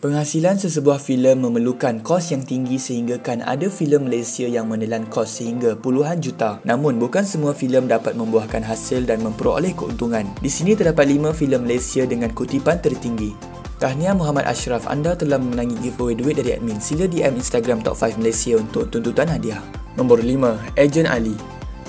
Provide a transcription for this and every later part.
Penghasilan sesebuah filem memerlukan kos yang tinggi sehinggakan ada filem Malaysia yang menelan kos sehingga puluhan juta. Namun, bukan semua filem dapat membuahkan hasil dan memperoleh keuntungan. Di sini terdapat 5 filem Malaysia dengan kutipan tertinggi. Tahniah Muhammad Ashraf, anda telah memenangi giveaway duit dari admin. Sila DM Instagram Top 5 Malaysia untuk tuntutan hadiah. Nombor 5. Ejen Ali.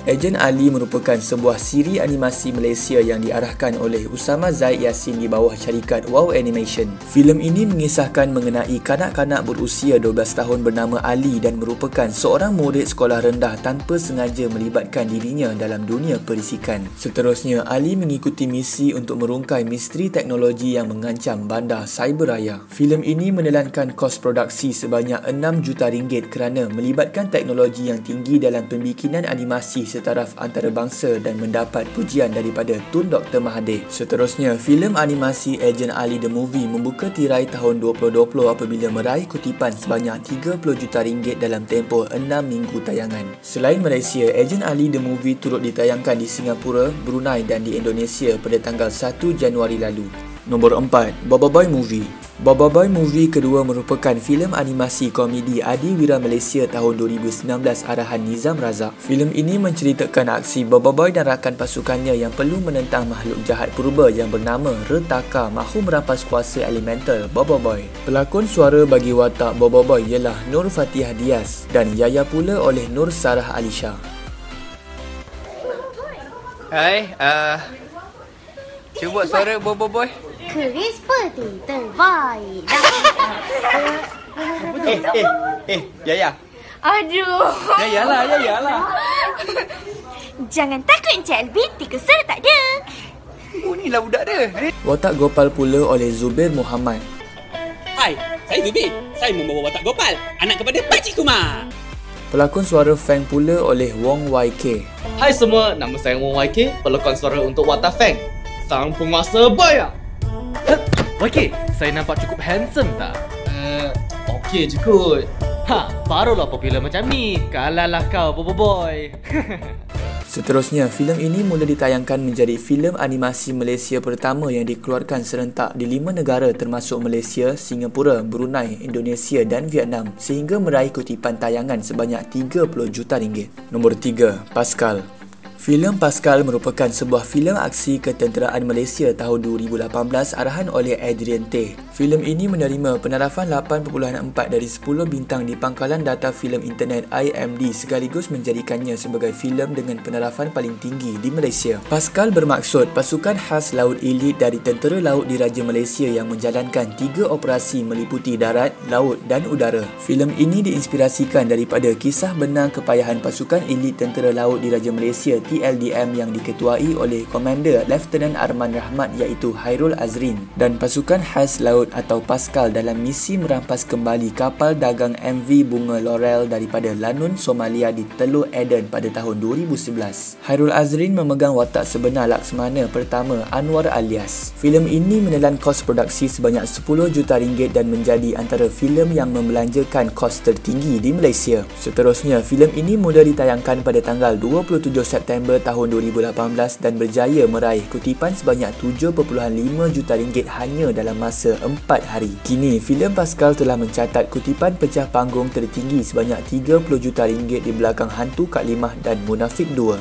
Ejen Ali merupakan sebuah siri animasi Malaysia yang diarahkan oleh Usama Zaid Yassin di bawah syarikat Wow Animation. Filem ini mengisahkan mengenai kanak-kanak berusia 12 tahun bernama Ali dan merupakan seorang murid sekolah rendah tanpa sengaja melibatkan dirinya dalam dunia perisikan. Seterusnya, Ali mengikuti misi untuk merungkai misteri teknologi yang mengancam bandar Cyberraya. Filem ini menelankan kos produksi sebanyak 6 juta ringgit kerana melibatkan teknologi yang tinggi dalam pembikinan animasi setaraf antarabangsa dan mendapat pujian daripada Tun Dr. Mahathir. Seterusnya, filem animasi Ejen Ali The Movie membuka tirai tahun 2020 apabila meraih kutipan sebanyak 30 juta ringgit dalam tempoh 6 minggu tayangan. Selain Malaysia, Ejen Ali The Movie turut ditayangkan di Singapura, Brunei dan di Indonesia pada tanggal 1 Januari lalu. Nombor 4. Boboiboy Movie. Boboiboy Movie kedua merupakan filem animasi komedi Adiwira Malaysia tahun 2019 arahan Nizam Razak. Filem ini menceritakan aksi Boboiboy dan rakan pasukannya yang perlu menentang makhluk jahat purba yang bernama Retaka mahu merampas kuasa elemental Boboiboy. Pelakon suara bagi watak Boboiboy ialah Nur Fatihah Dias dan Yaya pula oleh Nur Sarah Alisha. Hai, cuba suara Boboiboy. Keris peti terbaik. Yaya. Aduh. Yayalah. Jangan takut Encik Albi, tikus suara tak ada. Oh, ni lah budak dia. Watak Gopal pula oleh Zubir Muhammad. Hai, saya Zubir. Saya membawa watak Gopal, anak kepada Pakcik Kumar. Pelakon suara Feng pula oleh Wong YK. Hai semua, nama saya Wong YK, pelakon suara untuk watak Feng, sang penguasa Baya. YK, saya nampak cukup handsome tak? Okey je kot. Barulah popular macam ni. Kalahlah kau, Boboiboy. Seterusnya, filem ini mula ditayangkan menjadi filem animasi Malaysia pertama yang dikeluarkan serentak di 5 negara termasuk Malaysia, Singapura, Brunei, Indonesia dan Vietnam sehingga meraih kutipan tayangan sebanyak 30 juta ringgit. Nombor 3. Pascal. Filem Pascal merupakan sebuah filem aksi ketenteraan Malaysia tahun 2018 arahan oleh Adrian Tay. Filem ini menerima penarafan 8.4 dari 10 bintang di pangkalan data filem internet IMD sekaligus menjadikannya sebagai filem dengan penarafan paling tinggi di Malaysia. Pascal bermaksud pasukan khas laut elit dari Tentera Laut Diraja Malaysia yang menjalankan 3 operasi meliputi darat, laut dan udara. Filem ini diinspirasikan daripada kisah benang kepayahan pasukan elit Tentera Laut Diraja Malaysia TLDM yang diketuai oleh Komander Lieutenant Arman Rahmat iaitu Hairul Azrin dan pasukan khas laut atau Pascal dalam misi merampas kembali kapal dagang MV Bunga Laurel daripada Lanun, Somalia di Teluk Aden pada tahun 2011. Hairul Azrin memegang watak sebenar Laksmana pertama Anwar Alias. Filem ini menelan kos produksi sebanyak 10 juta ringgit dan menjadi antara filem yang membelanjakan kos tertinggi di Malaysia. Seterusnya, filem ini mula ditayangkan pada tanggal 27 September tahun 2018 dan berjaya meraih kutipan sebanyak 7.5 juta ringgit hanya dalam masa 4 hari. Kini, filem Pascal telah mencatat kutipan pecah panggung tertinggi sebanyak 30 juta ringgit di belakang Hantu Kak Limah dan Munafik 2.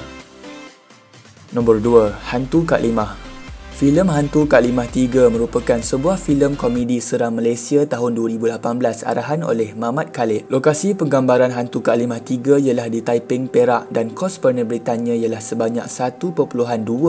Nombor 2. Hantu Kak Limah. Filem Hantu Kak Limah 3 merupakan sebuah filem komedi seram Malaysia tahun 2018 arahan oleh Mamat Khalid. Lokasi penggambaran Hantu Kak Limah 3 ialah di Taiping, Perak dan kos penerbitannya ialah sebanyak 1.2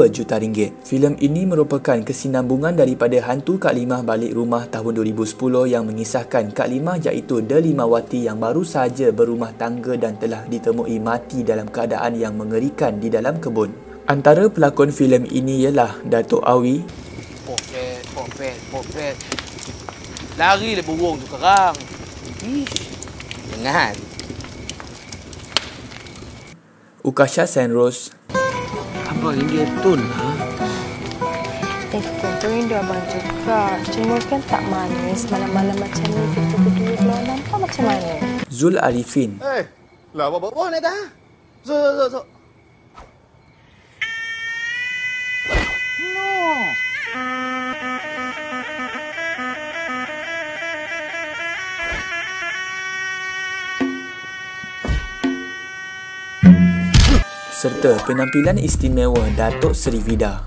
juta ringgit. Filem ini merupakan kesinambungan daripada Hantu Kak Limah Balik Rumah tahun 2010 yang mengisahkan Kak Limah iaitu Delimawati yang baru sahaja berumah tangga dan telah ditemui mati dalam keadaan yang mengerikan di dalam kebun. Antara pelakon filem ini ialah Datuk Awi, Popet. Lari le burung tu sekarang. Ish. Jangan. Ukasha Senrose, Abang ini Tun Tun tu rindu abang juga. Cuma kan tak manis. Malam-malam macam ni kita berdua keluar nampak macam mana? Zul Arifin, Lah bawa nak dah. So. serta penampilan istimewa Datuk Seri Vida.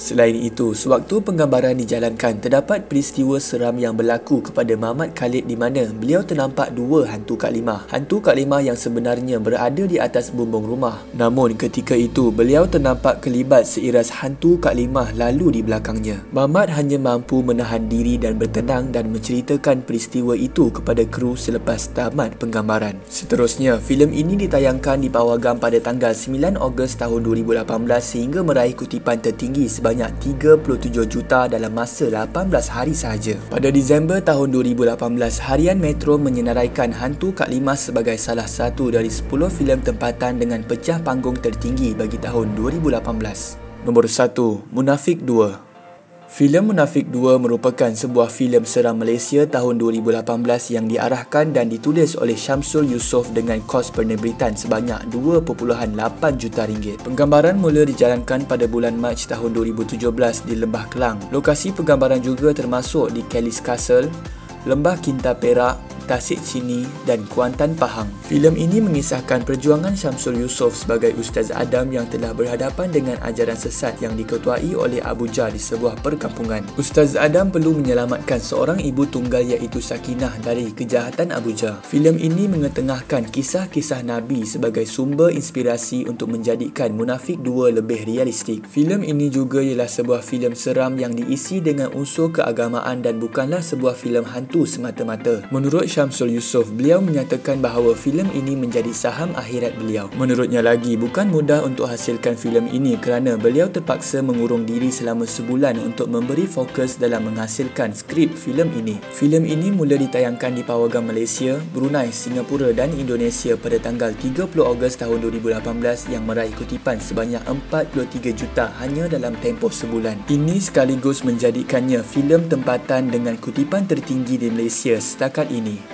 Selain itu, sewaktu penggambaran dijalankan, terdapat peristiwa seram yang berlaku kepada Mamat Khalid di mana beliau ternampak dua hantu Kak Limah. Hantu Kak Limah yang sebenarnya berada di atas bumbung rumah. Namun ketika itu, beliau ternampak kelibat seiras hantu Kak Limah lalu di belakangnya. Mamat hanya mampu menahan diri dan bertenang dan menceritakan peristiwa itu kepada kru selepas tamat penggambaran. Seterusnya, filem ini ditayangkan di Pawagam pada tanggal 9 Ogos tahun 2018 sehingga meraih kutipan tertinggi sebanyak 37 juta dalam masa 18 hari sahaja. Pada Disember tahun 2018, Harian Metro menyenaraikan Hantu Kak Limah sebagai salah satu dari 10 filem tempatan dengan pecah panggung tertinggi bagi tahun 2018. Nombor 1. Munafik 2. Filem Munafik 2 merupakan sebuah filem seram Malaysia tahun 2018 yang diarahkan dan ditulis oleh Syamsul Yusof dengan kos penerbitan sebanyak 2.8 juta ringgit. Penggambaran mula dijalankan pada bulan Mac tahun 2017 di Lembah Kelang. Lokasi penggambaran juga termasuk di Kelly's Castle, Lembah Kinta Perak, Tasik Chini dan Kuantan Pahang. Filem ini mengisahkan perjuangan Syamsul Yusof sebagai Ustaz Adam yang telah berhadapan dengan ajaran sesat yang diketuai oleh Abu Jah di sebuah perkampungan. Ustaz Adam perlu menyelamatkan seorang ibu tunggal iaitu Sakinah dari kejahatan Abu Jah. Filem ini mengetengahkan kisah-kisah Nabi sebagai sumber inspirasi untuk menjadikan Munafik 2 lebih realistik. Filem ini juga ialah sebuah filem seram yang diisi dengan unsur keagamaan dan bukanlah sebuah filem hantu semata-mata. Menurut Syamsul Yusof, beliau menyatakan bahawa filem ini menjadi saham akhirat beliau. Menurutnya lagi, bukan mudah untuk hasilkan filem ini kerana beliau terpaksa mengurung diri selama sebulan untuk memberi fokus dalam menghasilkan skrip filem ini. Filem ini mula ditayangkan di Pawagam Malaysia, Brunei, Singapura dan Indonesia pada tanggal 30 Ogos tahun 2018 yang meraih kutipan sebanyak 43 juta hanya dalam tempoh sebulan. Ini sekaligus menjadikannya filem tempatan dengan kutipan tertinggi di Malaysia setakat ini.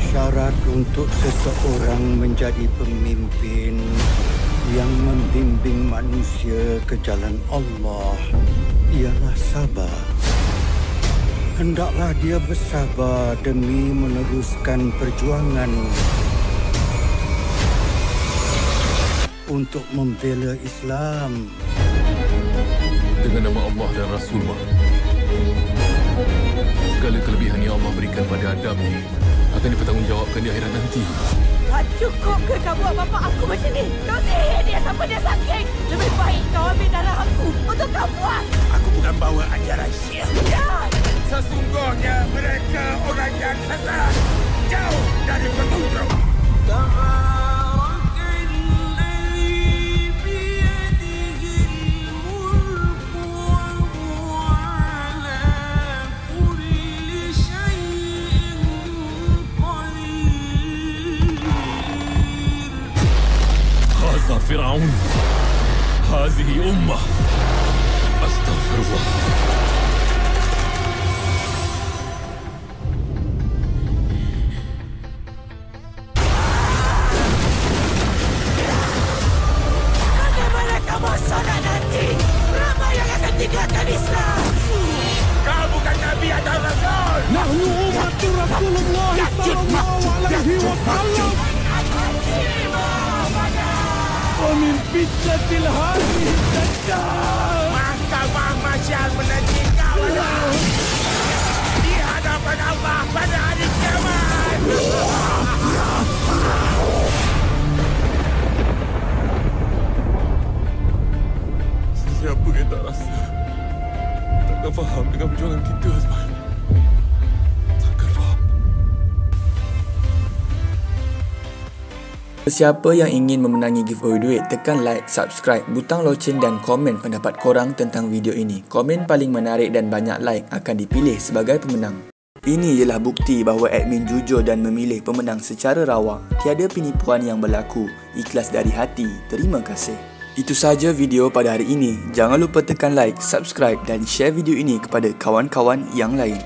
Syarat untuk seseorang menjadi pemimpin yang membimbing manusia ke jalan Allah ialah sabar. Hendaklah dia bersabar demi meneruskan perjuangan untuk membela Islam. Dengan nama Allah dan Rasulullah, segala kelebihan yang Allah berikan pada Adam ni akan dipertanggungjawabkan di akhirat nanti. Tak cukup ke kau buat bapak aku macam ni? Kau sihir dia sampai dia sakit. Lebih baik kau ambil darah aku untuk kau puas. Aku bukan bawa ajaran Syiah. Dan sesungguhnya mereka orang yang sesat. Jauh dari petunjuk. Fir'aun, hazihi ummah, astaghfirullah. bagaimana kamu solat nanti? Ramai yang akan tinggalkan Islam. Kau bukan Nabi atau Rasul. Nahnu ummatu Rasulullah sallallahu alaihi wasallam. ومن فتنة هذه الدجال. Mahkamah Masyar menanti kau di hadapan Allah pada hari kiamat. Siapa yang tak rasa, takkan faham dengan perjuangan kita, Azman. Takkan faham. Siapa yang ingin memenangi giveaway duit, tekan like, subscribe, butang loceng dan komen pendapat korang tentang video ini. Komen paling menarik dan banyak like akan dipilih sebagai pemenang. Ini ialah bukti bahawa admin jujur dan memilih pemenang secara rawak. Tiada penipuan yang berlaku. Ikhlas dari hati. Terima kasih. Itu sahaja video pada hari ini. Jangan lupa tekan like, subscribe dan share video ini kepada kawan-kawan yang lain.